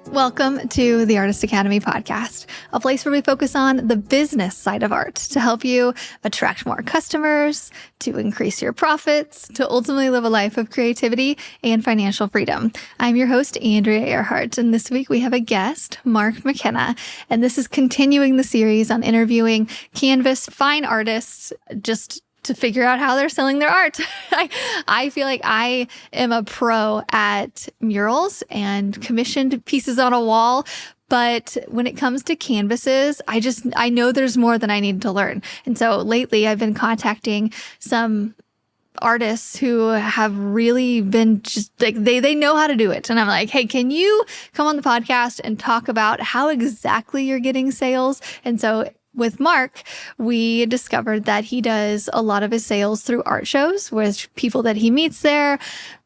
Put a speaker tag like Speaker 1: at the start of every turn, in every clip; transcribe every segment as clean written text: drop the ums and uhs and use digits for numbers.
Speaker 1: Welcome to the Artist Academy podcast, a place where we focus on the business side of art to help you attract more customers, to increase your profits, to ultimately live a life of creativity and financial freedom. I'm your host, Andrea Earhart, and this week we have a guest, Mark McKenna, and this is continuing the series on interviewing canvas fine artists just to figure out how they're selling their art. I feel like I am a pro at murals and commissioned pieces on a wall. But when it comes to canvases, I know there's more than I need to learn. And so lately I've been contacting some artists who have really been just like, they know how to do it. And I'm like, hey, can you come on the podcast and talk about how exactly you're getting sales? And so with Mark, we discovered that he does a lot of his sales through art shows with people that he meets there,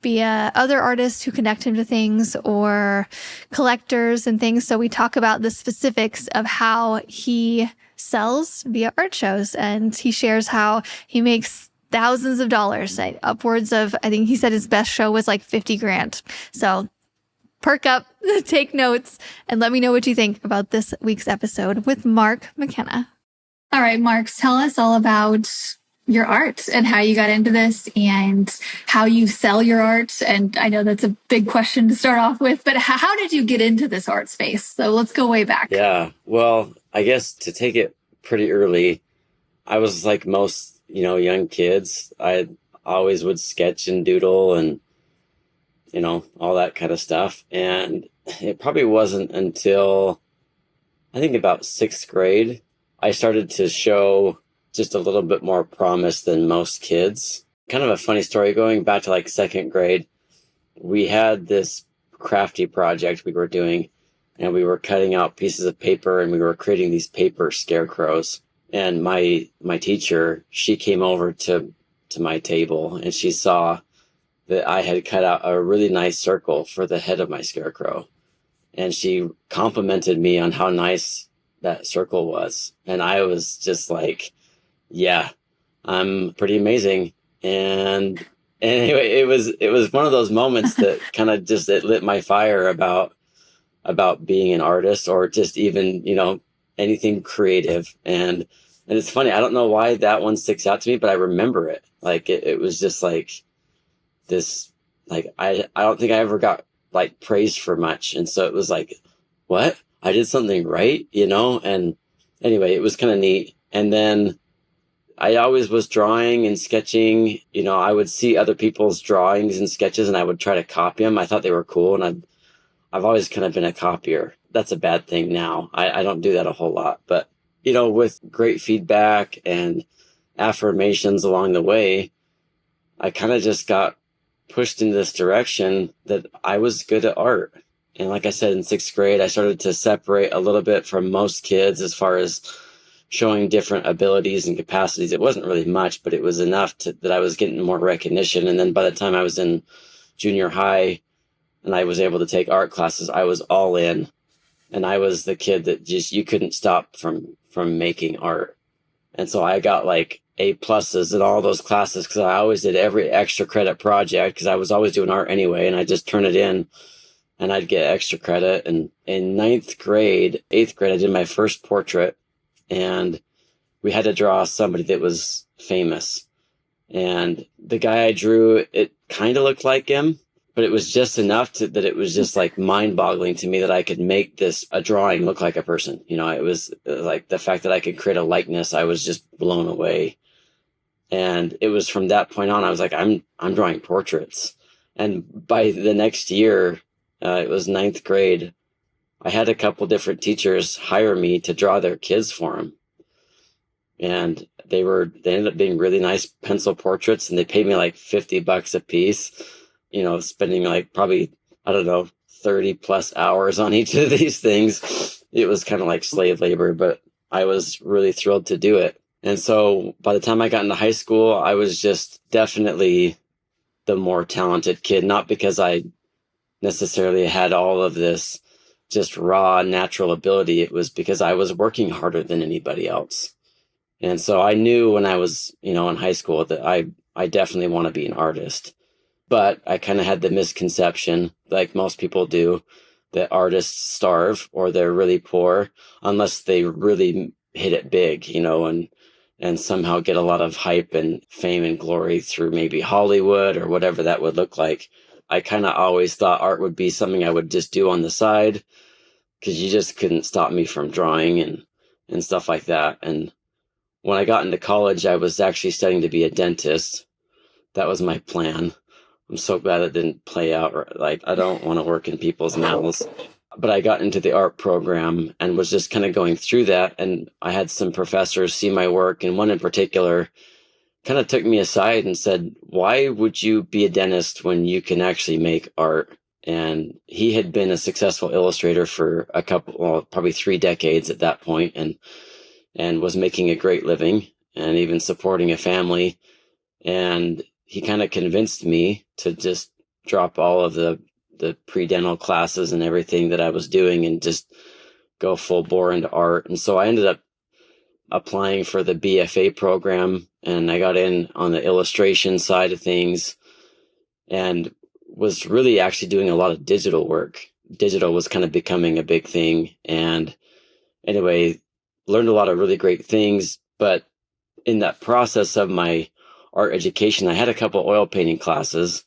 Speaker 1: via other artists who connect him to things or collectors and things. So we talk about the specifics of how he sells via art shows, and he shares how he makes thousands of dollars, upwards of, I think he said his best show was like 50 grand. So perk up, take notes, and let me know what you think about this week's episode with Mark McKenna. All right, Mark, tell us all about your art and how you got into this and how you sell your art. And I know that's a big question to start off with, but how did you get into this art space? So let's go way back.
Speaker 2: Yeah, well, I guess to take it pretty early, I was like most, young kids. I always would sketch and doodle and all that kind of stuff. And it probably wasn't until I think about sixth grade, I started to show just a little bit more promise than most kids. Kind of a funny story, going back to like second grade, we had this crafty project we were doing, and we were cutting out pieces of paper and we were creating these paper scarecrows. And my teacher, she came over to my table and she saw that I had cut out a really nice circle for the head of my scarecrow. And she complimented me on how nice that circle was. And I was just like, yeah, I'm pretty amazing. And anyway, it was one of those moments that kind of just, it lit my fire about being an artist, or just even, anything creative. And it's funny, I don't know why that one sticks out to me, but I remember it. Like it was just like, this, like, I don't think I ever got like praised for much. And so it was like, what? I did something right, And anyway, it was kind of neat. And then I always was drawing and sketching. I would see other people's drawings and sketches and I would try to copy them. I thought they were cool. And I've always kind of been a copier. That's a bad thing now. I don't do that a whole lot, but with great feedback and affirmations along the way, I kind of just got pushed in this direction that I was good at art. And like I said, in sixth grade, I started to separate a little bit from most kids as far as showing different abilities and capacities. It wasn't really much, but it was enough that I was getting more recognition. And then by the time I was in junior high and I was able to take art classes, I was all in. And I was the kid that just, you couldn't stop from making art. And so I got like A+ in all those classes because I always did every extra credit project because I was always doing art anyway, and I just turn it in and I'd get extra credit. And in eighth grade, I did my first portrait, and we had to draw somebody that was famous. And the guy I drew, it kind of looked like him, but it was just enough that it was just like mind-boggling to me that I could make a drawing look like a person. It was like the fact that I could create a likeness. I was just blown away. And it was from that point on, I was like, I'm drawing portraits. And by the next year, it was ninth grade, I had a couple different teachers hire me to draw their kids for them. And they ended up being really nice pencil portraits, and they paid me like $50 a piece, spending like probably, I don't know, 30+ hours on each of these things. It was kind of like slave labor, but I was really thrilled to do it. And so by the time I got into high school, I was just definitely the more talented kid, not because I necessarily had all of this just raw natural ability. It was because I was working harder than anybody else. And so I knew when I was, in high school that I definitely want to be an artist. But I kind of had the misconception, like most people do, that artists starve or they're really poor unless they really hit it big, and somehow get a lot of hype and fame and glory through maybe Hollywood or whatever that would look like. I kind of always thought art would be something I would just do on the side because you just couldn't stop me from drawing and stuff like that. And when I got into college, I was actually studying to be a dentist. That was my plan. I'm so glad it didn't play out. Like, I don't want to work in people's mouths. But I got into the art program and was just kind of going through that. And I had some professors see my work, and one in particular kind of took me aside and said, why would you be a dentist when you can actually make art? And he had been a successful illustrator for probably 3 decades at that point, and was making a great living and even supporting a family. And he kind of convinced me to just drop all of the pre-dental classes and everything that I was doing and just go full bore into art. And so I ended up applying for the BFA program, and I got in on the illustration side of things and was really actually doing a lot of digital work. Digital was kind of becoming a big thing. And anyway, learned a lot of really great things. But in that process of my art education, I had a couple oil painting classes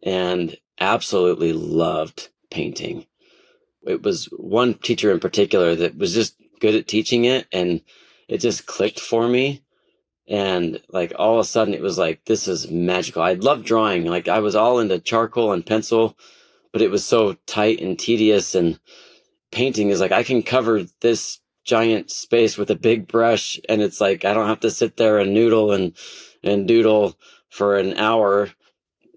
Speaker 2: and absolutely loved painting. It was one teacher in particular that was just good at teaching it, and it just clicked for me. And like all of a sudden it was like, this is magical. I loved drawing. Like I was all into charcoal and pencil, but it was so tight and tedious. And painting is like, I can cover this giant space with a big brush, and it's like I don't have to sit there and noodle and doodle for an hour.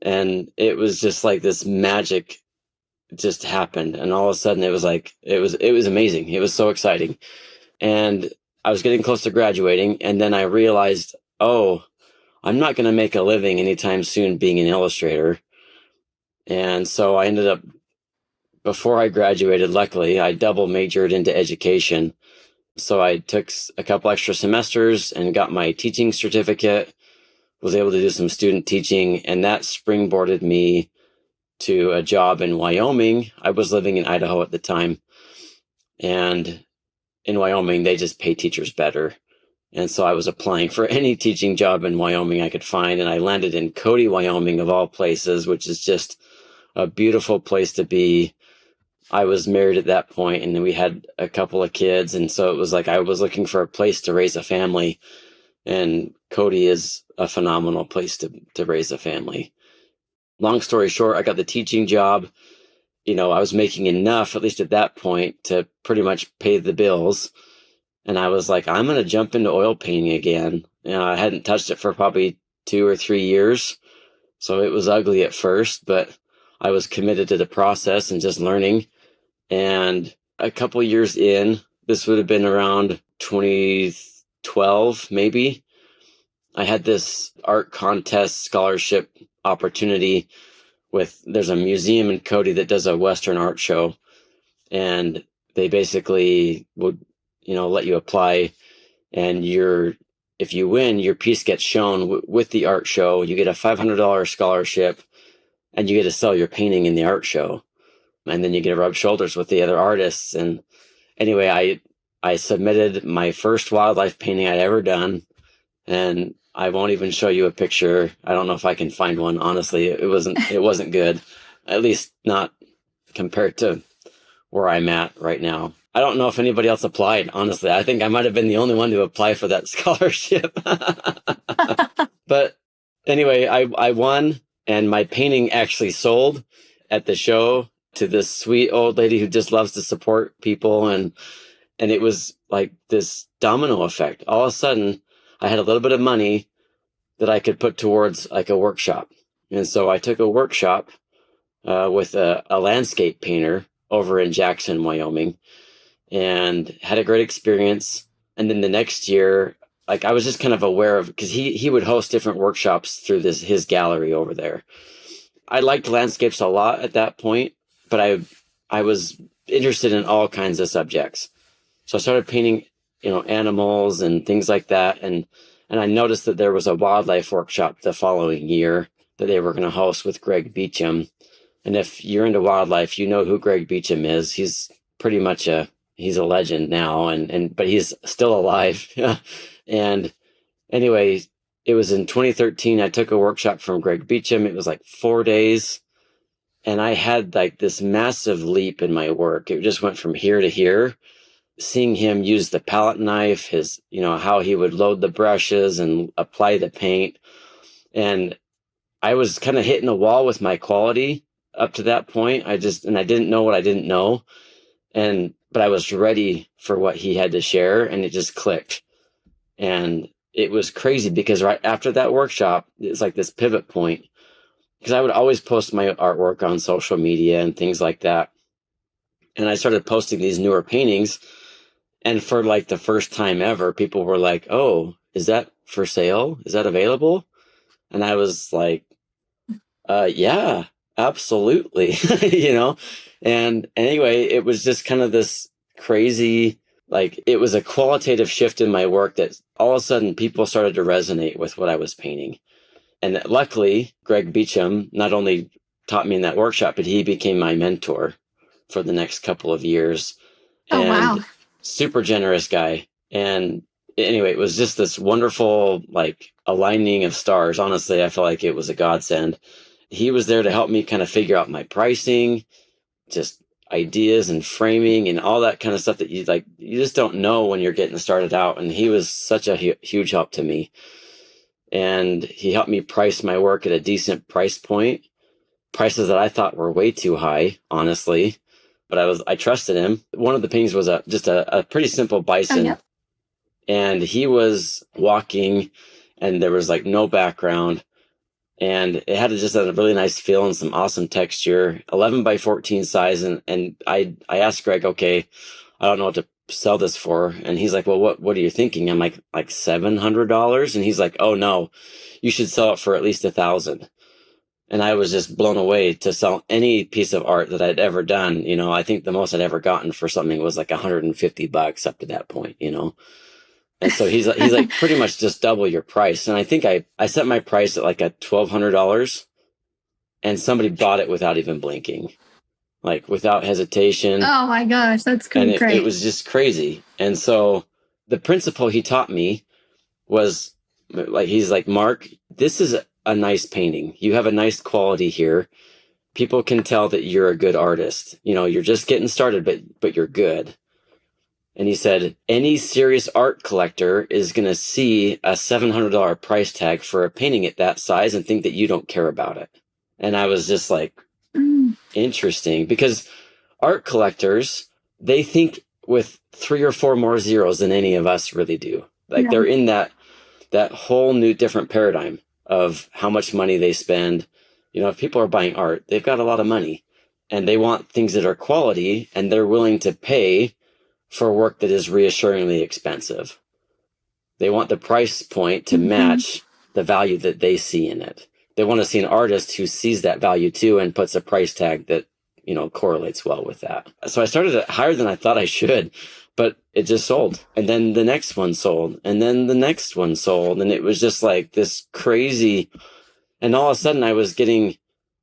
Speaker 2: And it was just like this magic just happened, and all of a sudden it was like it was amazing. It was so exciting. And I was getting close to graduating, and then I realized, oh, I'm not going to make a living anytime soon being an illustrator. And so I ended up, before I graduated, luckily I double majored into education. So I took a couple extra semesters and got my teaching certificate, was able to do some student teaching, and that springboarded me to a job in Wyoming. I was living in Idaho at the time, and in Wyoming, they just pay teachers better. And so I was applying for any teaching job in Wyoming I could find, and I landed in Cody, Wyoming, of all places, which is just a beautiful place to be. I was married at that point, and we had a couple of kids, and so it was like I was looking for a place to raise a family, and Cody is a phenomenal place to raise a family. Long story short, I got the teaching job. I was making enough, at least at that point, to pretty much pay the bills. And I was like, I'm going to jump into oil painting again. I hadn't touched it for probably 2 or 3 years. So it was ugly at first, but I was committed to the process and just learning. And a couple years in, this would have been around 2012, maybe, I had this art contest scholarship opportunity there's a museum in Cody that does a Western art show, and they basically would, let you apply, and if you win, your piece gets shown with the art show. You get a $500 scholarship, and you get to sell your painting in the art show, and then you get to rub shoulders with the other artists. And anyway, I submitted my first wildlife painting I'd ever done, and I won't even show you a picture. I don't know if I can find one. Honestly, it wasn't good, at least not compared to where I'm at right now. I don't know if anybody else applied. Honestly, I think I might have been the only one to apply for that scholarship. But anyway, I won, and my painting actually sold at the show to this sweet old lady who just loves to support people. And it was like this domino effect. All of a sudden, I had a little bit of money that I could put towards like a workshop. And so I took a workshop with a landscape painter over in Jackson, Wyoming, and had a great experience. And then the next year, like I was just kind of aware of, because he would host different workshops through his gallery over there. I liked landscapes a lot at that point, but I was interested in all kinds of subjects. So I started painting animals and things like that. And I noticed that there was a wildlife workshop the following year that they were going to host with Beecham. And if you're into wildlife, you know who Greg Beecham is. He's pretty much he's a legend now, but he's still alive. And anyway, it was in 2013. I took a workshop from Greg Beecham. It was like 4 days. And I had like this massive leap in my work. It just went from here to here. Seeing him use the palette knife, his, how he would load the brushes and apply the paint. And I was kind of hitting a wall with my quality up to that point. I didn't know what I didn't know. But I was ready for what he had to share, and it just clicked. And it was crazy because right after that workshop, it's like this pivot point, because I would always post my artwork on social media and things like that. And I started posting these newer paintings. And for like the first time ever, people were like, "Oh, is that for sale? Is that available?" And I was like, yeah, absolutely. And anyway, it was just kind of this crazy, like, it was a qualitative shift in my work that all of a sudden people started to resonate with what I was painting. And luckily, Greg Beecham not only taught me in that workshop, but he became my mentor for the next couple of years.
Speaker 1: Oh,
Speaker 2: and
Speaker 1: wow.
Speaker 2: Super generous guy. And anyway, it was just this wonderful, like, aligning of stars. Honestly, I felt like it was a godsend. He was there to help me kind of figure out my pricing, just ideas and framing and all that kind of stuff that you just don't know when you're getting started out. And he was such a huge help to me. And he helped me price my work at a decent price point, prices that I thought were way too high, honestly. But I trusted him. One of the paintings was just a pretty simple bison.
Speaker 1: Oh, yep.
Speaker 2: And he was walking, and there was like no background. And it had just a really nice feel and some awesome texture, 11 by 14 size. And I asked Greg, okay, I don't know what to sell this for. And he's like, well, what are you thinking? I'm like $700. And he's like, oh no, you should sell it for at least $1,000. And I was just blown away to sell any piece of art that I'd ever done. I think the most I'd ever gotten for something was like $150 up to that point, And so he's like pretty much just double your price. And I think I set my price at like a $1,200, and somebody bought it without even blinking, like without hesitation.
Speaker 1: Oh my gosh, that's
Speaker 2: And
Speaker 1: great.
Speaker 2: It was just crazy. And so the principle he taught me was like, he's like, Mark, this is a nice painting. You have a nice quality here. People can tell that you're a good artist. You're just getting started, but you're good. And he said, any serious art collector is going to see a $700 price tag for a painting at that size and think that you don't care about it. And I was just like, interesting, because art collectors, they think with 3 or 4 more zeros than any of us really do. Like, they're in that whole new different paradigm of how much money they spend. If people are buying art, they've got a lot of money, and they want things that are quality, and they're willing to pay for work that is reassuringly expensive. They want the price point to match the value that they see in it. They want to see an artist who sees that value too and puts a price tag that, correlates well with that. So I started it higher than I thought I should, but it just sold. And then the next one sold. And then the next one sold. And it was just like this crazy. And all of a sudden I was getting,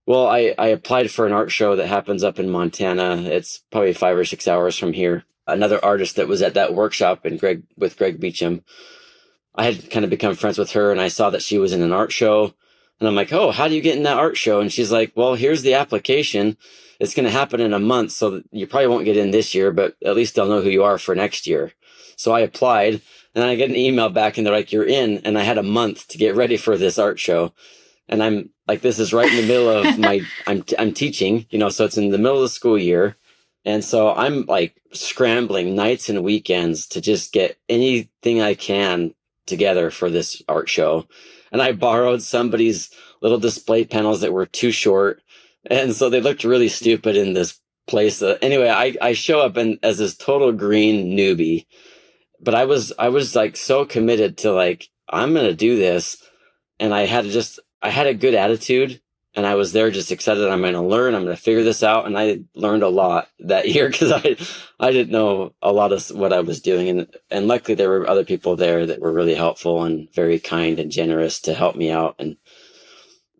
Speaker 2: well, I applied for an art show that happens up in Montana. It's probably 5 or 6 hours from here. Another artist that was at that workshop with Greg Beecham, I had kind of become friends with her, and I saw that she was in an art show. And I'm like, oh, how do you get in that art show? And she's like, well, here's the application. It's going to happen in a month, so you probably won't get in this year, but at least they'll know who you are for next year. So I applied, and I get an email back, and they're like, you're in. And I had a month to get ready for this art show. And I'm like, this is right in the middle of I'm teaching, so it's in the middle of the school year. And so I'm like scrambling nights and weekends to just get anything I can together for this art show. And I borrowed somebody's little display panels that were too short. And so they looked really stupid in this place. Anyway, I show up as this total green newbie, but I was like so committed to like, I'm going to do this. And I had a good attitude. And I was there just excited. I'm going to learn. I'm going to figure this out. And I learned a lot that year because I didn't know a lot of what I was doing. And luckily there were other people there that were really helpful and very kind and generous to help me out.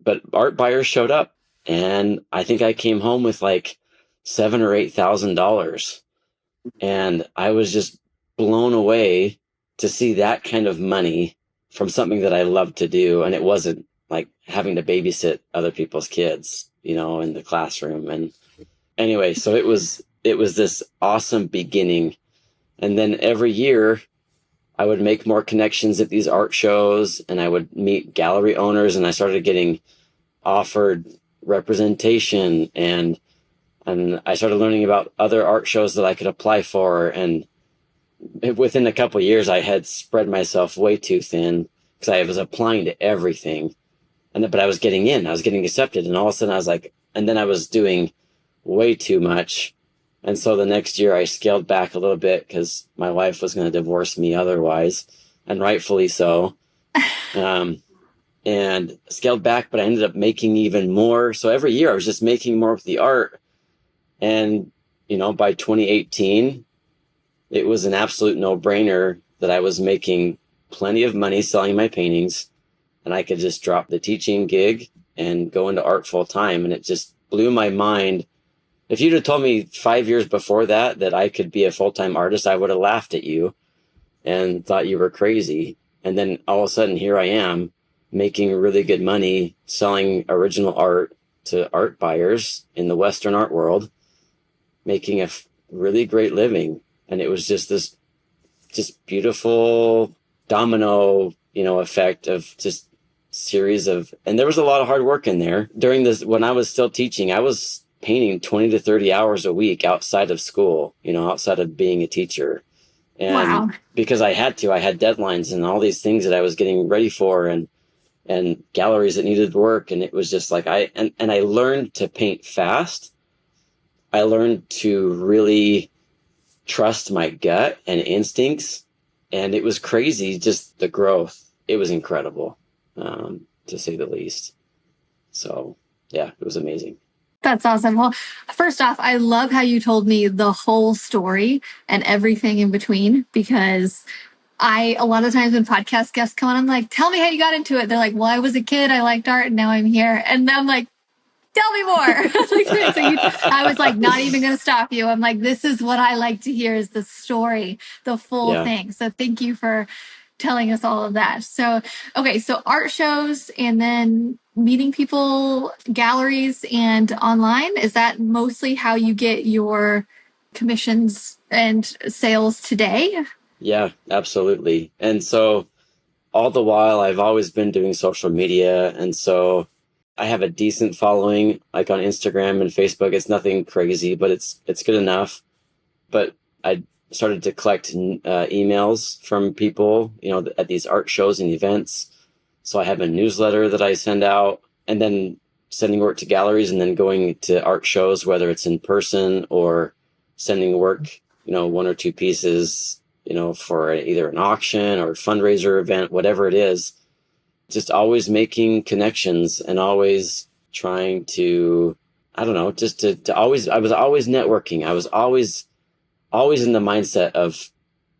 Speaker 2: But art buyers showed up. And I think I came home with like $7,000 or $8,000. And I was just blown away to see that kind of money from something that I love to do. And it wasn't like having to babysit other people's kids, in the classroom. And anyway, so it was this awesome beginning. And then every year I would make more connections at these art shows, and I would meet gallery owners, and I started getting offered representation, and I started learning about other art shows that I could apply for. And within a couple of years, I had spread myself way too thin because I was applying to everything. But I was getting in, I was getting accepted. And all of a sudden I was like, and then I was doing way too much. And so the next year I scaled back a little bit because my wife was going to divorce me otherwise, and rightfully so. And scaled back, but I ended up making even more. So every year I was just making more of the art. And, by 2018, it was an absolute no-brainer that I was making plenty of money selling my paintings, and I could just drop the teaching gig and go into art full time. And it just blew my mind. If you'd have told me 5 years before that I could be a full-time artist, I would have laughed at you and thought you were crazy. And then all of a sudden, here I am making really good money selling original art to art buyers in the Western art world, making a really great living. And it was just this just beautiful domino, effect of just series of, and there was a lot of hard work in there. During this, when I was still teaching, I was painting 20 to 30 hours a week outside of school, outside of being a teacher. And
Speaker 1: Wow.
Speaker 2: because I had deadlines and all these things that I was getting ready for, and galleries that needed work. And it was just like, I learned to paint fast. I learned to really trust my gut and instincts. And it was crazy, just the growth. It was incredible, to say the least. So yeah, it was amazing.
Speaker 1: That's awesome. Well, first off, I love how you told me the whole story and everything in between, because a lot of times when podcast guests come on, I'm like, tell me how you got into it. They're like, well, I was a kid, I liked art, and now I'm here. And I'm like, tell me more. I was like, not even going to stop you. I'm like, this is what I like to hear, is the story, the full
Speaker 2: Yeah.
Speaker 1: thing. So thank you for telling us all of that. So, okay. So art shows and then meeting people, galleries, and online. Is that mostly how you get your commissions and sales today?
Speaker 2: Yeah, absolutely. And so all the while I've always been doing social media. And so I have a decent following, like on Instagram and Facebook. It's nothing crazy, but it's good enough. But I started to collect emails from people, at these art shows and events. So I have a newsletter that I send out, and then sending work to galleries, and then going to art shows, whether it's in person or sending work, one or two pieces, for either an auction or fundraiser event, whatever it is. Just always making connections and always trying to, I don't know, just to always, I was always networking. I was always in the mindset of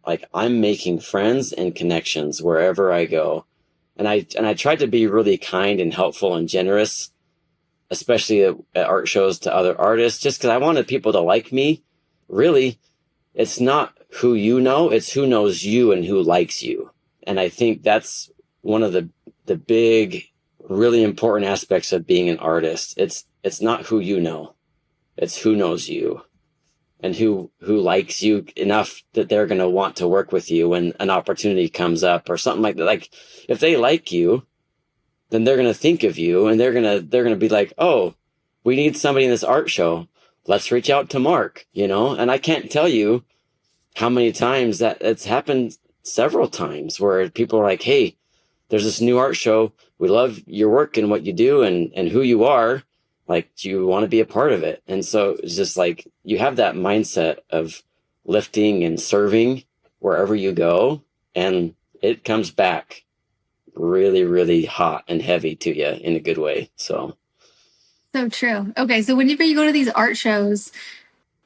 Speaker 2: like, I'm making friends and connections wherever I go. And I tried to be really kind and helpful and generous, especially at art shows to other artists, just because I wanted people to like me. Really, it's not who you know, it's who knows you and who likes you. And I think that's one of the big, really important aspects of being an artist. It's not who you know, it's who knows you and who likes you enough that they're going to want to work with you when an opportunity comes up or something like that. Like, if they like you, then they're going to think of you, and they're going to be like, oh, we need somebody in this art show. Let's reach out to Mark, and I can't tell you how many times that it's happened, several times, where people are like, hey, there's this new art show. We love your work and what you do and who you are. Like, do you want to be a part of it? And so it's just like, you have that mindset of lifting and serving wherever you go, and it comes back really, really hot and heavy to you in a good way. So
Speaker 1: So true. Okay. So whenever you go to these art shows,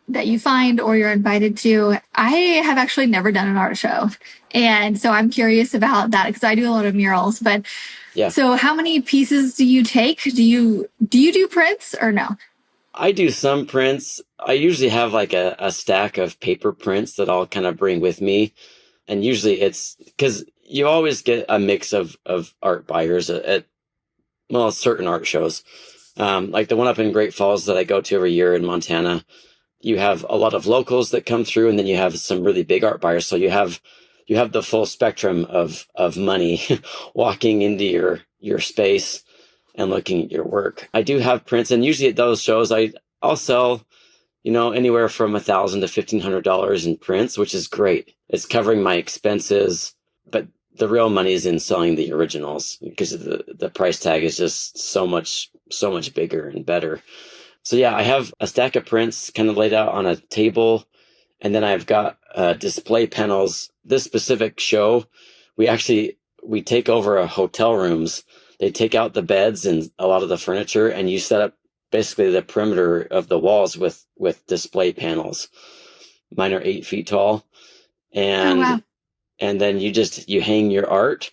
Speaker 1: that you find or you're invited to. I have actually never done an art show. And so I'm curious about that because I do a lot of murals. But
Speaker 2: Yeah.
Speaker 1: so how many pieces do you take? Do you do prints or no?
Speaker 2: I do some prints. I usually have like a stack of paper prints that I'll kind of bring with me. And usually it's because you always get a mix of art buyers at well, certain art shows. Like the one up in Great Falls that I go to every year in Montana. You have a lot of locals that come through, and then you have some really big art buyers. So you have the full spectrum of money walking into your space and looking at your work. I do have prints, and usually at those shows, I'll sell, anywhere from $1,000 to $1,500 in prints, which is great. It's covering my expenses, but the real money is in selling the originals because the price tag is just so much bigger and better. So yeah, I have a stack of prints kind of laid out on a table, and then I've got display panels. This specific show, we take over hotel rooms. They take out the beds and a lot of the furniture, and you set up basically the perimeter of the walls with display panels. Mine are 8 feet tall, and
Speaker 1: Oh, wow.
Speaker 2: and then you hang your art,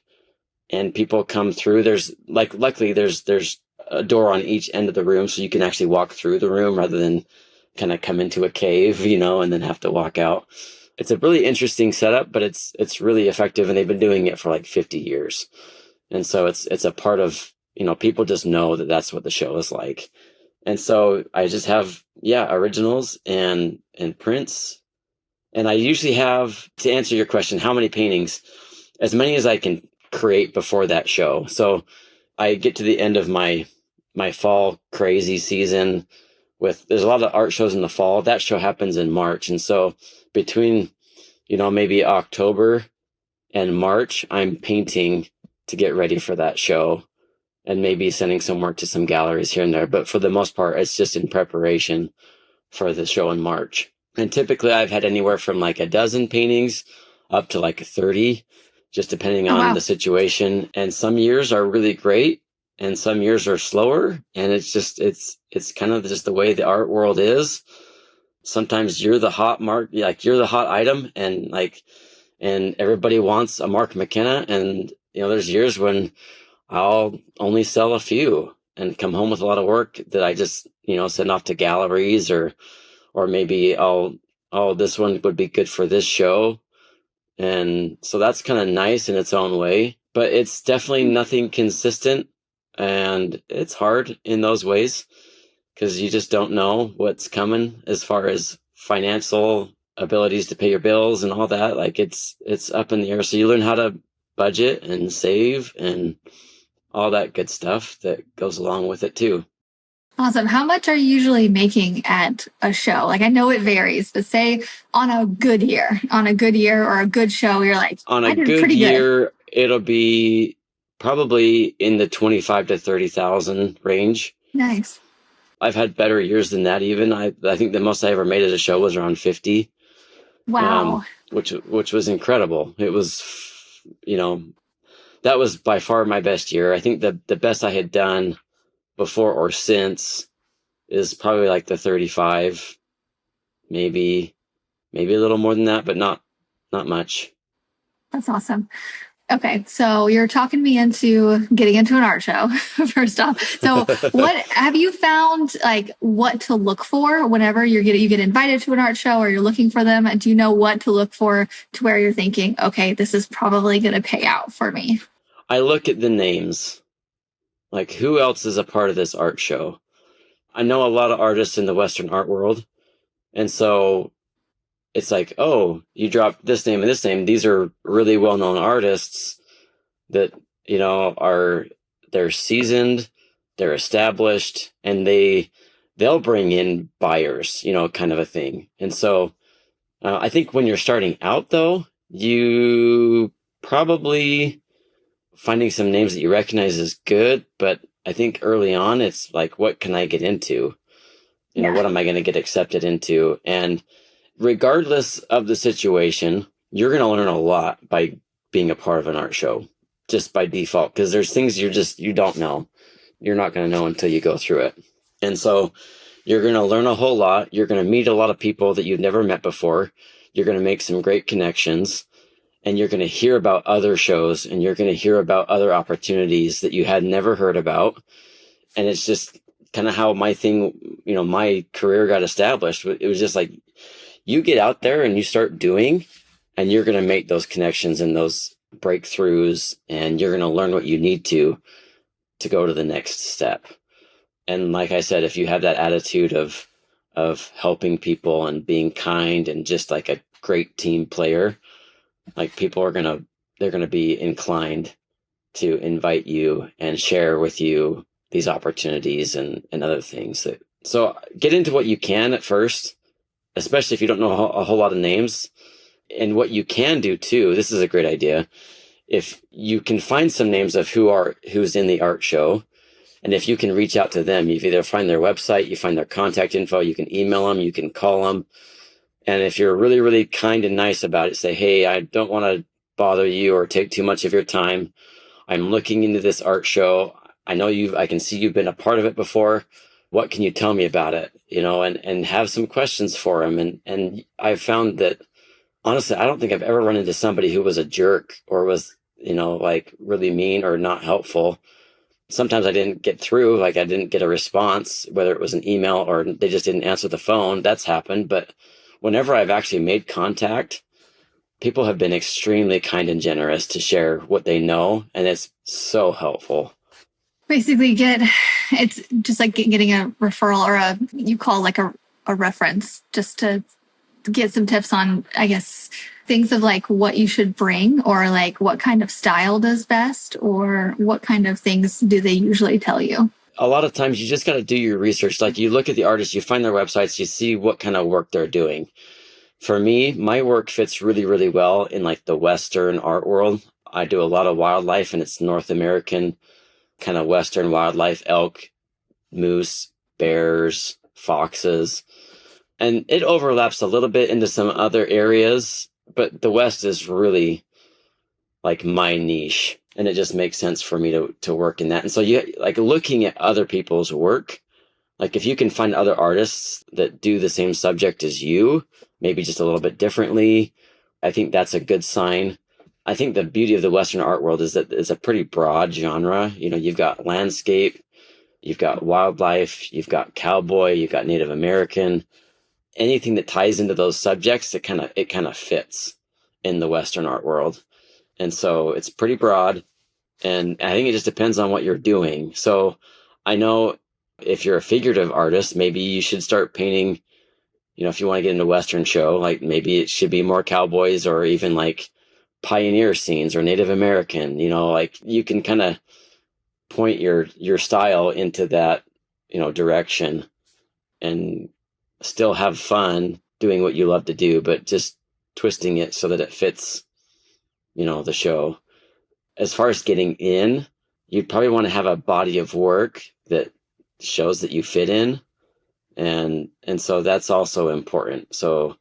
Speaker 2: and people come through. Luckily there's a door on each end of the room, so you can actually walk through the room rather than kind of come into a cave, and then have to walk out. It's a really interesting setup, but it's really effective, and they've been doing it for like 50 years. And so it's a part of, people just know that that's what the show is like. And so I just have, originals and prints. And I usually have, to answer your question, how many paintings? As many as I can create before that show. So I get to the end of my fall crazy season there's a lot of art shows in the fall. That show happens in March. And so between, maybe October and March, I'm painting to get ready for that show and maybe sending some work to some galleries here and there. But for the most part, it's just in preparation for the show in March. And typically I've had anywhere from like a dozen paintings up to like 30, just depending on the situation. And some years are really great and some years are slower. And it's kind of just the way the art world is. Sometimes you're the hot you're the hot item, and everybody wants a Mark McKenna. And, there's years when I'll only sell a few and come home with a lot of work that I just, send off to galleries or maybe this one would be good for this show. And so that's kind of nice in its own way, but it's definitely nothing consistent, and it's hard in those ways because you just don't know what's coming as far as financial abilities to pay your bills and all that. Like it's up in the air. So you learn how to budget and save and all that good stuff that goes along with it too.
Speaker 1: Awesome. How much are you usually making at a show? Like, I know it varies, but say on a good year or a good show, you're like,
Speaker 2: on a
Speaker 1: I did
Speaker 2: good
Speaker 1: pretty
Speaker 2: year, it'll be probably in the 25 to 30,000 range.
Speaker 1: Nice.
Speaker 2: I've had better years than that. Even I think the most I ever made at a show was around 50.
Speaker 1: Wow.
Speaker 2: Which was incredible. It was, that was by far my best year. I think the best I had done before or since is probably like the 35, maybe a little more than that, but not much.
Speaker 1: That's awesome. Okay, so you're talking me into getting into an art show, first off. So what have you found, like, what to look for whenever you get invited to an art show or you're looking for them? Do you know what to look for to where you're thinking, okay, this is probably going to pay out for me?
Speaker 2: I look at the names. Like, who else is a part of this art show? I know a lot of artists in the Western art world. And so it's like, oh, you dropped this name and this name. These are really well-known artists that, they're seasoned, they're established, and they'll bring in buyers, kind of a thing. And so I think when you're starting out, though, you probably finding some names that you recognize is good. But I think early on, it's like, what can I get into? What am I going to get accepted into? And regardless of the situation, you're going to learn a lot by being a part of an art show, just by default, because there's things you don't know. You're not going to know until you go through it. And so You're going to learn a whole lot. You're going to meet a lot of people that you've never met before. You're going to make some great connections, and you're going to hear about other shows, and you're going to hear about other opportunities that you had never heard about. And it's just kind of how my career got established. It was just like, you get out there and you start doing, and you're going to make those connections and those breakthroughs, and you're going to learn what you need to go to the next step. And like I said, if you have that attitude of helping people and being kind and just like a great team player, like people they're going to be inclined to invite you and share with you these opportunities and other things. So get into what you can at first, especially if you don't know a whole lot of names. And what you can do too, this is a great idea. If you can find some names of who's in the art show, and if you can reach out to them, you either find their website, you find their contact info, you can email them, you can call them. And if you're really, really kind and nice about it, say, hey, I don't want to bother you or take too much of your time. I'm looking into this art show. I can see you've been a part of it before. What can you tell me about it? And have some questions for them. And I've found that, honestly, I don't think I've ever run into somebody who was a jerk or was, like really mean or not helpful. Sometimes I didn't get through, like I didn't get a response, whether it was an email or they just didn't answer the phone. That's happened. But whenever I've actually made contact, people have been extremely kind and generous to share what they know. And it's so helpful.
Speaker 1: Basically it's just like getting a referral or you call like a reference just to get some tips on, I guess, things of like what you should bring or like what kind of style does best or what kind of things do they usually tell you?
Speaker 2: A lot of times you just got to do your research. Like you look at the artists, you find their websites, you see what kind of work they're doing. For me, my work fits really, really well in like the Western art world. I do a lot of wildlife, and it's North American kind of Western wildlife, elk, moose, bears, foxes. And it overlaps a little bit into some other areas, but the West is really like my niche, and it just makes sense for me to work in that. And so you like looking at other people's work, like if you can find other artists that do the same subject as you, maybe just a little bit differently, I think that's a good sign. I think the beauty of the Western art world is that it's a pretty broad genre. You've got landscape, you've got wildlife, you've got cowboy, you've got Native American. Anything that ties into those subjects, it kind of fits in the Western art world. And so it's pretty broad, and I think it just depends on what you're doing. So I know if you're a figurative artist, maybe you should start painting, if you want to get into a Western show, like maybe it should be more cowboys or even like pioneer scenes or Native American, like you can kind of point your style into that, direction and still have fun doing what you love to do, but just twisting it so that it fits, the show. As far as getting in, you'd probably want to have a body of work that shows that you fit in. And so that's also important. So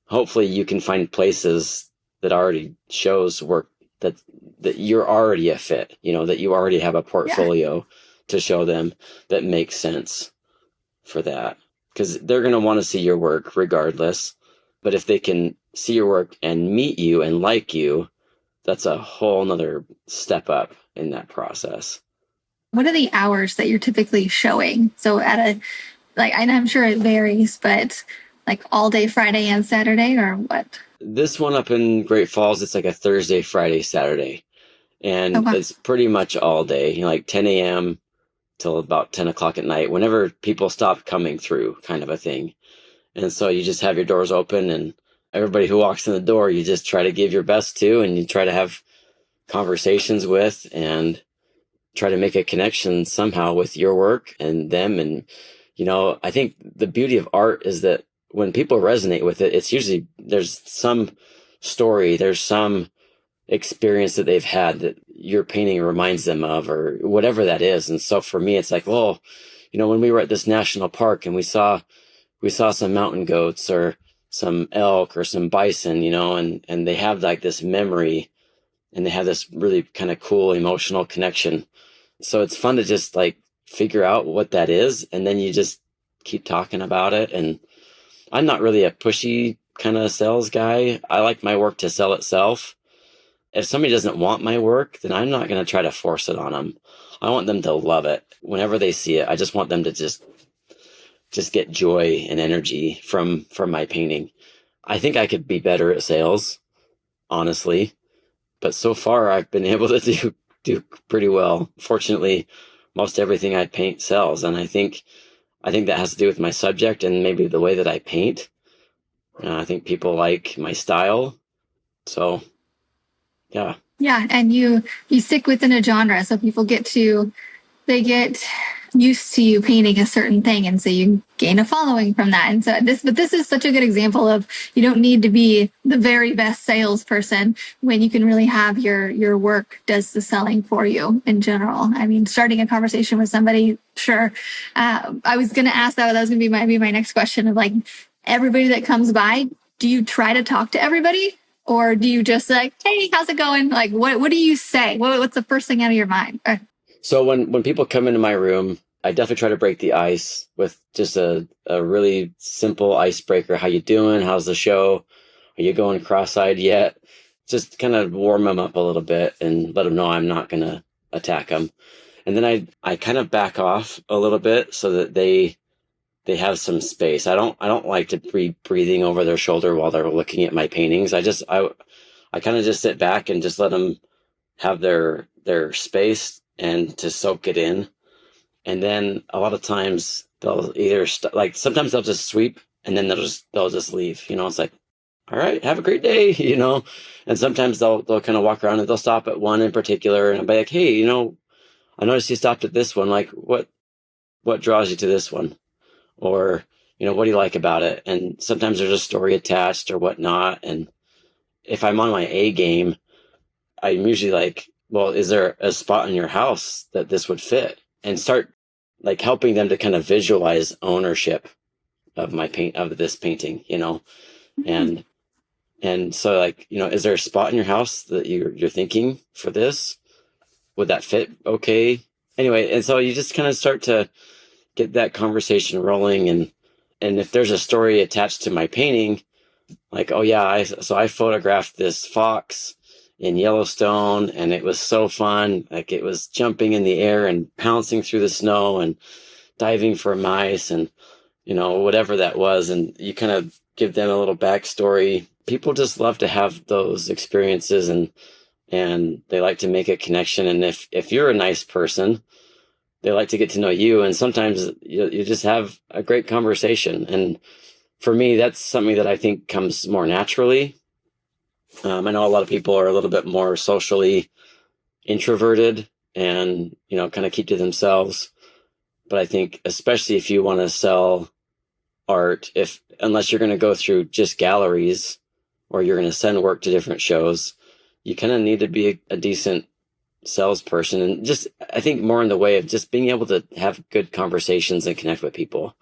Speaker 2: hopefully you can find places that already shows work that you're already a fit, that you already have a portfolio to show them that makes sense for that. Because they're going to want to see your work regardless. But if they can see your work and meet you and like you, that's a whole nother step up in that process.
Speaker 1: What are the hours that you're typically showing? So I'm sure it varies, but like all day Friday and Saturday or what?
Speaker 2: This one up in Great Falls, it's like a Thursday, Friday, Saturday. And It's pretty much all day, like 10 a.m. till about 10 o'clock at night, whenever people stop coming through, kind of a thing. And so you just have your doors open, and everybody who walks in the door, you just try to give your best to, and you try to have conversations with and try to make a connection somehow with your work and them. And, I think the beauty of art is that when people resonate with it, it's usually there's some story, there's some experience that they've had that your painting reminds them of, or whatever that is. And so for me, it's like, well, when we were at this national park and we saw some mountain goats or some elk or some bison, and they have like this memory, and they have this really kind of cool emotional connection. So it's fun to just like figure out what that is, and then you just keep talking about it. And I'm not really a pushy kind of sales guy. I like my work to sell itself. If somebody doesn't want my work, then I'm not going to try to force it on them. I want them to love it. Whenever they see it, I just want them to just get joy and energy from my painting. I think I could be better at sales, honestly, but so far I've been able to do pretty well. Fortunately, most everything I paint sells, and I think that has to do with my subject and maybe the way that I paint. I think people like my style. So, yeah.
Speaker 1: Yeah, and you stick within a genre, so people get used to you painting a certain thing, and so you gain a following from that. And so this is such a good example of, you don't need to be the very best salesperson when you can really have your work does the selling for you in general. I mean, starting a conversation with somebody, sure. I was going to ask that. That was going to be my next question of like, everybody that comes by, do you try to talk to everybody? Or do you just like, hey, how's it going? Like, what do you say? What's the first thing out of your mind?
Speaker 2: So when people come into my room, I definitely try to break the ice with just a really simple icebreaker. How you doing? How's the show? Are you going cross-eyed yet? Just kind of warm them up a little bit and let them know I'm not going to attack them. And then I kind of back off a little bit so that they have some space. I don't like to be breathing over their shoulder while they're looking at my paintings. I kind of just sit back and just let them have their space and to soak it in. And then a lot of times they'll either like sometimes they'll just sweep and then they'll just leave. It's like, all right, have a great day, And sometimes they'll kind of walk around and they'll stop at one in particular, and I'll be like, hey, I noticed you stopped at this one. Like, what draws you to this one? Or, what do you like about it? And sometimes there's a story attached or whatnot. And if I'm on my A game, I'm usually like, well, is there a spot in your house that this would fit? And start like helping them to kind of visualize ownership of this painting, and so like, is there a spot in your house that you're thinking for this? Would that fit? Okay. Anyway. And so you just kind of start to get that conversation rolling. And if there's a story attached to my painting, like, oh yeah, I photographed this fox in Yellowstone, and it was so fun. Like, it was jumping in the air and pouncing through the snow and diving for mice and, whatever that was. And you kind of give them a little backstory. People just love to have those experiences, and they like to make a connection. And if you're a nice person, they like to get to know you. And sometimes you just have a great conversation. And for me, that's something that I think comes more naturally. I know a lot of people are a little bit more socially introverted and, kind of keep to themselves. But I think especially if you want to sell art, unless you're going to go through just galleries or you're going to send work to different shows, you kind of need to be a decent salesperson. And just, I think more in the way of just being able to have good conversations and connect with people.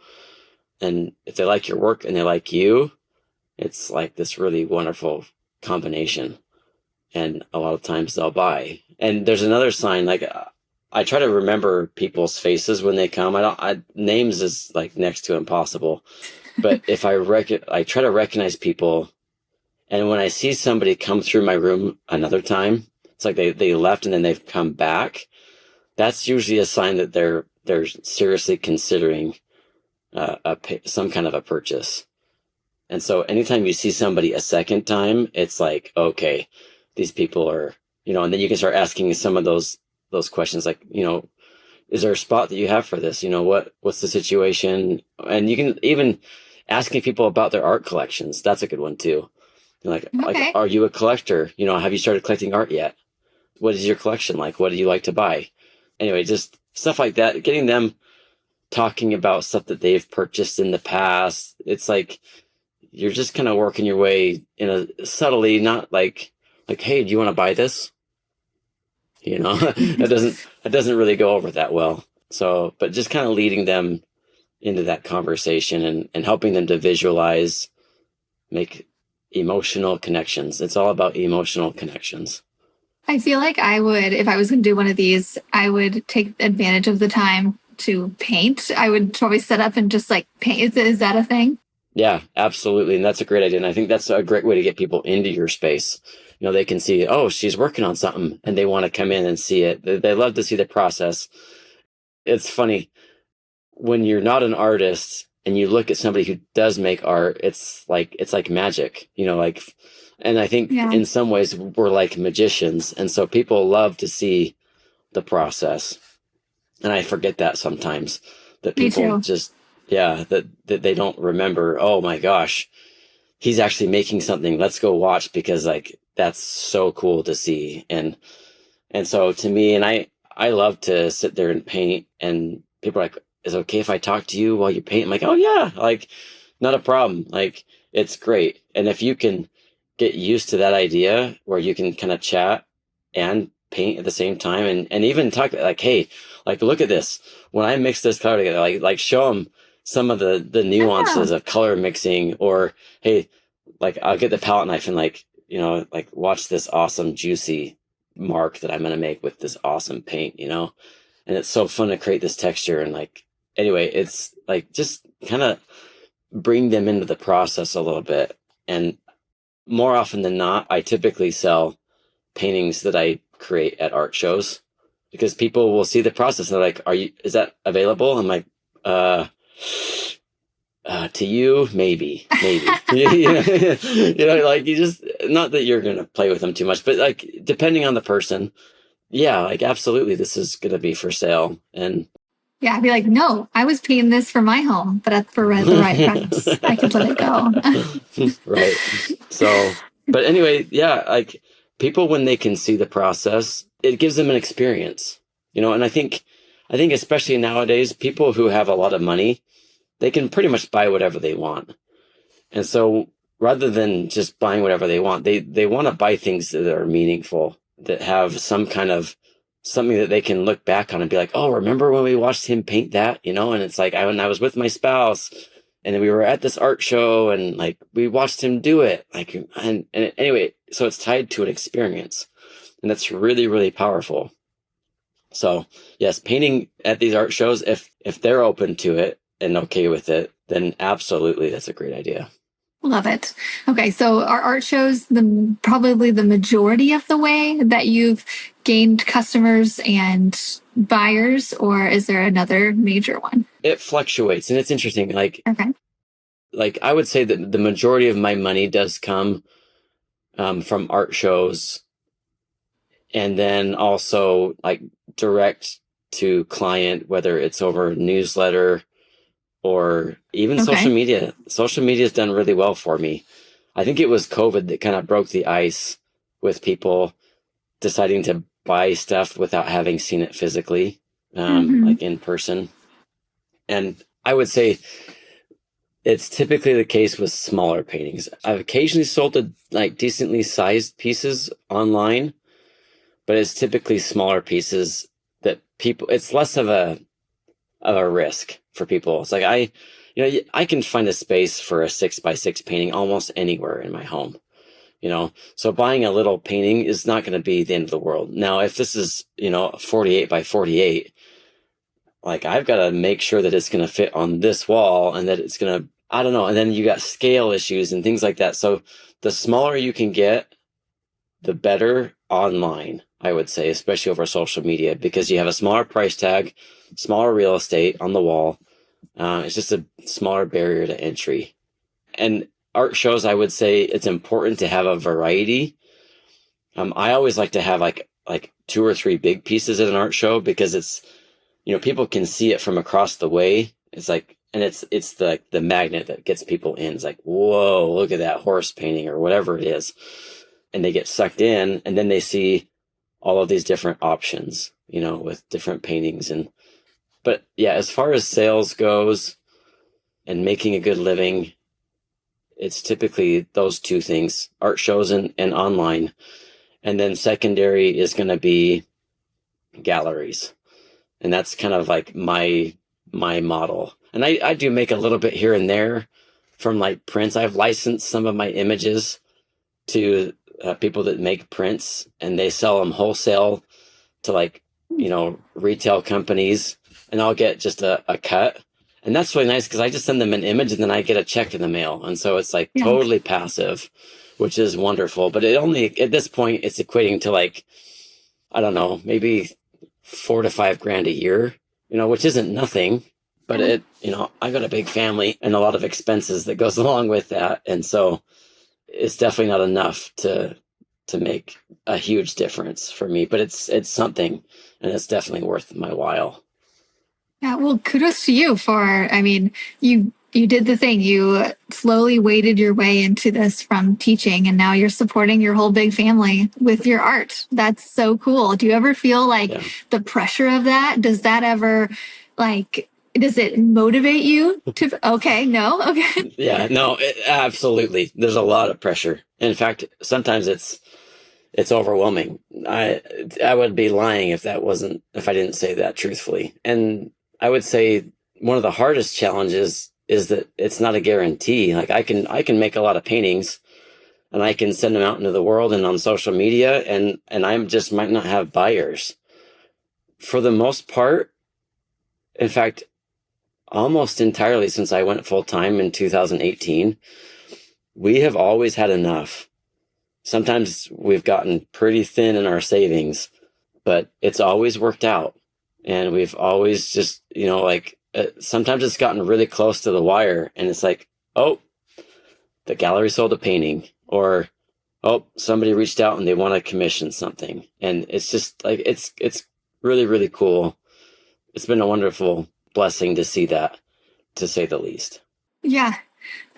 Speaker 2: And if they like your work and they like you, it's like this really wonderful combination. And a lot of times they'll buy. And there's another sign, like I try to remember people's faces when they come. Names is like next to impossible. But if I try to recognize people, and when I see somebody come through my room another time, it's like they left and then they've come back. That's usually a sign that they're seriously considering some kind of a purchase. And so anytime you see somebody a second time, it's like, okay, these people are, and then you can start asking some of those questions like, is there a spot that you have for this? What's the situation? And you can even asking people about their art collections. That's a good one too. Like, are you a collector? Have you started collecting art yet? What is your collection like? What do you like to buy? Anyway, just stuff like that, getting them talking about stuff that they've purchased in the past. It's like, you're just kind of working your way subtly, not like, hey, do you want to buy this? That doesn't really go over that well. So, but just kind of leading them into that conversation and helping them to visualize, make emotional connections. It's all about emotional connections.
Speaker 1: I feel like I would, if I was going to do one of these, I would take advantage of the time to paint, I would probably set up and just like paint. Is that a thing?
Speaker 2: Yeah, absolutely. And that's a great idea. And I think that's a great way to get people into your space. They can see, oh, she's working on something, and they want to come in and see it. They love to see the process. It's funny when you're not an artist and you look at somebody who does make art, it's like magic, and I think in some ways we're like magicians. And so people love to see the process. And I forget that sometimes, that people just, that they don't remember, oh my gosh, he's actually making something. Let's go watch, because like, that's so cool to see. And so to me, and I love to sit there and paint, and people are like, is it okay if I talk to you while you paint? I'm like, oh yeah, like not a problem. Like, it's great. And if you can get used to that idea where you can kind of chat and paint at the same time, and even talk like, hey, like, look at this. When I mix this color together, like show them some of the nuances of color mixing, or, hey, like, I'll get the palette knife and like, like, watch this awesome juicy mark that I'm going to make with this awesome paint, and it's so fun to create this texture. And like, anyway, it's like, just kind of bring them into the process a little bit. And more often than not, I typically sell paintings that I create at art shows, because people will see the process and they're like, is that available? I'm like, to you, maybe, like, you just, not that you're going to play with them too much, but like, depending on the person, like, absolutely, this is going to be for sale. And
Speaker 1: I'd be like, no, I was painting this for my home, but for the right price, I could let it go.
Speaker 2: Right. So, but anyway, like, people, when they can see the process, it gives them an experience, and I think especially nowadays, people who have a lot of money, they can pretty much buy whatever they want. And so rather than just buying whatever they want, they want to buy things that are meaningful, that have some kind of something that they can look back on and be like, oh, remember when we watched him paint that, and it's like, when I was with my spouse and then we were at this art show and like, we watched him do it. Like, and anyway, so it's tied to an experience, and that's really, really powerful. So yes, painting at these art shows, if they're open to it and okay with it, then absolutely, that's a great idea.
Speaker 1: Love it. Okay, so are art shows probably the majority of the way that you've gained customers and buyers, or is there another major one?
Speaker 2: It fluctuates, and it's interesting. Like,
Speaker 1: okay,
Speaker 2: like, I would say that the majority of my money does come from art shows, and then also like direct to client, whether it's over newsletter or even social media. Social media has done really well for me. I think it was COVID that kind of broke the ice with people deciding to buy stuff without having seen it physically, like in person. And I would say it's typically the case with smaller paintings. I've occasionally sold like decently sized pieces online, but it's typically smaller pieces that people, it's less of a risk for people. It's like, I can find a space for a 6x6 painting almost anywhere in my home, so buying a little painting is not going to be the end of the world. Now, if this is, 48x48, like, I've got to make sure that it's going to fit on this wall, and that it's going to, I don't know. And then you got scale issues and things like that. So the smaller you can get, the better online, I would say, especially over social media, because you have a smaller price tag, smaller real estate on the wall. It's just a smaller barrier to entry. And art shows, I would say it's important to have a variety. I always like to have like 2 or 3 big pieces at an art show, because it's, people can see it from across the way. It's like, and it's the magnet that gets people in. It's like, whoa, look at that horse painting or whatever it is. And they get sucked in, and then they see all of these different options, with different paintings. But yeah, as far as sales goes and making a good living, it's typically those 2 things, art shows and online. And then secondary is going to be galleries. And that's kind of like my model. And I do make a little bit here and there from like prints. I've licensed some of my images to people that make prints, and they sell them wholesale to like, retail companies. and I'll get just a cut. And that's really nice because I just send them an image and then I get a check in the mail. And so it's like totally passive, which is wonderful. But it only, at this point, it's equating to like, I don't know, maybe 4 to 5 grand a year, which isn't nothing. But I got a big family and a lot of expenses that goes along with that. And so it's definitely not enough to make a huge difference for me, but it's something, and it's definitely worth my while.
Speaker 1: Yeah, well, kudos to you you did the thing. You slowly waded your way into this from teaching, and now you're supporting your whole big family with your art. That's so cool. Do you ever feel like the pressure of that? Does that ever does it motivate you to, okay, no, okay.
Speaker 2: Yeah, no, absolutely. There's a lot of pressure. In fact, sometimes it's overwhelming. I would be lying if I didn't say that truthfully. And I would say one of the hardest challenges is that it's not a guarantee. Like I can make a lot of paintings and I can send them out into the world and on social media, and I just might not have buyers. For the most part, in fact, almost entirely since I went full time in 2018, we have always had enough. Sometimes we've gotten pretty thin in our savings, but it's always worked out. And we've always just, sometimes it's gotten really close to the wire and it's like, oh, the gallery sold a painting, or, oh, somebody reached out and they want to commission something. And it's just like, it's really, really cool. It's been a wonderful blessing to see that, to say the least.
Speaker 1: Yeah.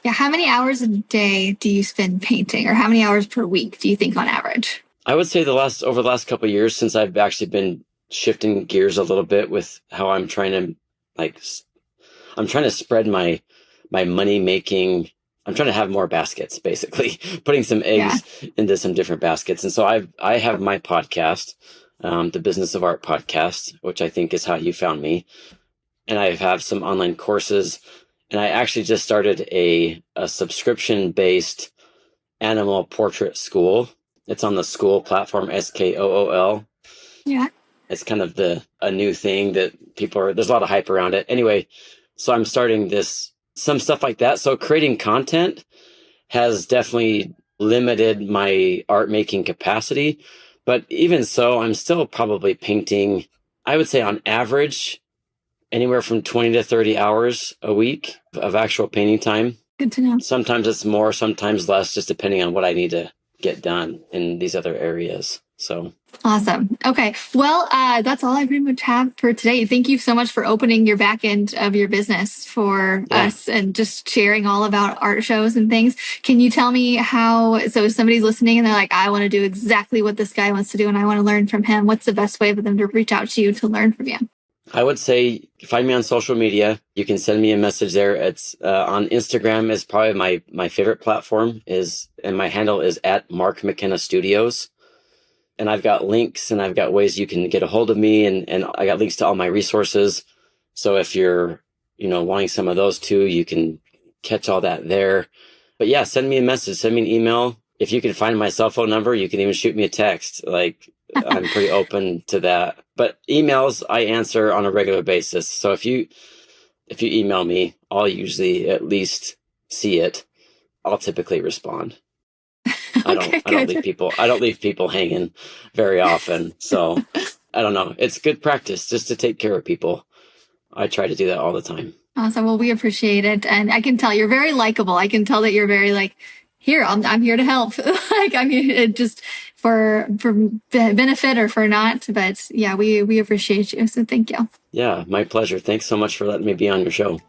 Speaker 1: Yeah. How many hours a day do you spend painting, or how many hours per week do you think on average?
Speaker 2: I would say over the last couple of years, since I've actually been shifting gears a little bit with how I'm trying to spread my money making. I'm trying to have more baskets, basically putting some eggs into some different baskets. And so I have my podcast, the Business of Art podcast, which I think is how you found me. And I have some online courses, and I actually just started a subscription-based animal portrait school. It's on the School platform, SKOOL.
Speaker 1: Yeah.
Speaker 2: It's kind of a new thing that there's a lot of hype around it. Anyway, so I'm starting some stuff like that. So creating content has definitely limited my art making capacity. But even so, I'm still probably painting, I would say on average, anywhere from 20 to 30 hours a week of actual painting time.
Speaker 1: Good to know.
Speaker 2: Sometimes it's more, sometimes less, just depending on what I need to get done in these other areas. So
Speaker 1: awesome. Okay. Well, that's all I pretty much have for today. Thank you so much for opening your back end of your business for us and just sharing all about art shows and things. Can you tell me so if somebody's listening and they're like, I want to do exactly what this guy wants to do and I want to learn from him, what's the best way for them to reach out to you to learn from you?
Speaker 2: I would say find me on social media. You can send me a message there. It's on Instagram is probably my favorite platform, and my handle is at Mark McKenna Studios. And I've got links and I've got ways you can get a hold of me, and I got links to all my resources. So if you're, wanting some of those too, you can catch all that there. But yeah, send me a message, send me an email. If you can find my cell phone number, you can even shoot me a text. I'm pretty open to that. But emails I answer on a regular basis. So if you email me, I'll usually at least see it. I'll typically respond. I don't leave people hanging very often. So I don't know. It's good practice just to take care of people. I try to do that all the time.
Speaker 1: Awesome. Well, we appreciate it. And I can tell you're very likable. I can tell that you're very here, I'm here to help. It just for benefit or for not. But yeah, we appreciate you. So thank you.
Speaker 2: Yeah, my pleasure. Thanks so much for letting me be on your show.